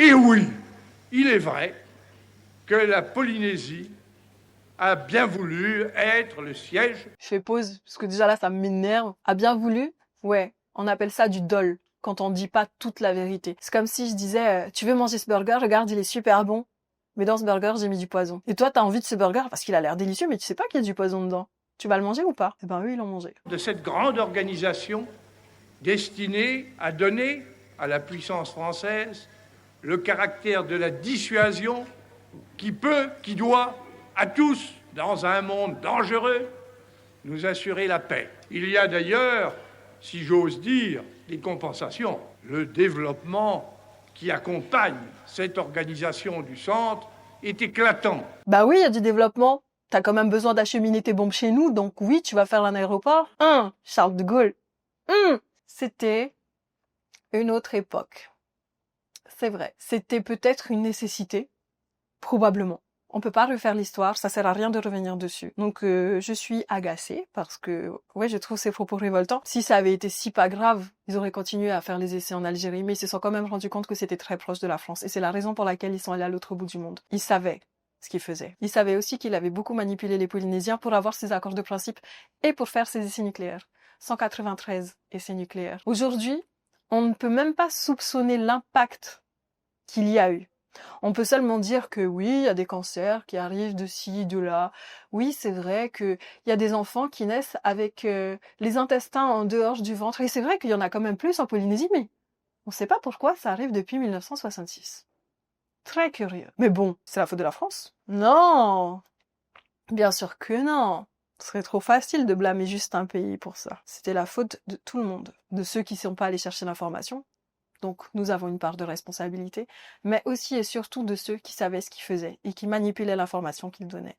Et oui, il est vrai que la Polynésie a bien voulu être le siège. Je fais pause, parce que déjà là, ça m'énerve. A bien voulu? Ouais, on appelle ça du dol, quand on dit pas toute la vérité. C'est comme si je disais, tu veux manger ce burger? Regarde, il est super bon. Mais dans ce burger, j'ai mis du poison. Et toi, t'as envie de ce burger parce qu'il a l'air délicieux, mais tu sais pas qu'il y a du poison dedans. Tu vas le manger ou pas? Eh ben eux, ils l'ont mangé. De cette grande organisation destinée à donner à la puissance française le caractère de la dissuasion qui peut, qui doit, à tous, dans un monde dangereux, nous assurer la paix. Il y a d'ailleurs, si j'ose dire, des compensations. Le développement qui accompagne cette organisation du centre est éclatant. Bah oui, il y a du développement. T'as quand même besoin d'acheminer tes bombes chez nous, donc oui, tu vas faire un aéroport. Charles de Gaulle. C'était une autre époque. C'est vrai. C'était peut-être une nécessité. Probablement. On peut pas refaire l'histoire, ça sert à rien de revenir dessus. Donc je suis agacée parce que ouais, je trouve ces propos révoltants. Si ça avait été si pas grave, ils auraient continué à faire les essais en Algérie, mais ils se sont quand même rendus compte que c'était très proche de la France et c'est la raison pour laquelle ils sont allés à l'autre bout du monde. Ils savaient ce qu'ils faisaient. Ils savaient aussi qu'il avait beaucoup manipulé les Polynésiens pour avoir ses accords de principe et pour faire ses essais nucléaires. 193 essais nucléaires. Aujourd'hui, on ne peut même pas soupçonner l'impact qu'il y a eu. On peut seulement dire que oui, il y a des cancers qui arrivent de ci, de là. Oui, c'est vrai qu'il y a des enfants qui naissent avec les intestins en dehors du ventre. Et c'est vrai qu'il y en a quand même plus en Polynésie, mais on ne sait pas pourquoi ça arrive depuis 1966. Très curieux. Mais bon, c'est la faute de la France? Non! Bien sûr que non! Ce serait trop facile de blâmer juste un pays pour ça. C'était la faute de tout le monde. De ceux qui ne sont pas allés chercher l'information, donc nous avons une part de responsabilité, mais aussi et surtout de ceux qui savaient ce qu'ils faisaient et qui manipulaient l'information qu'ils donnaient.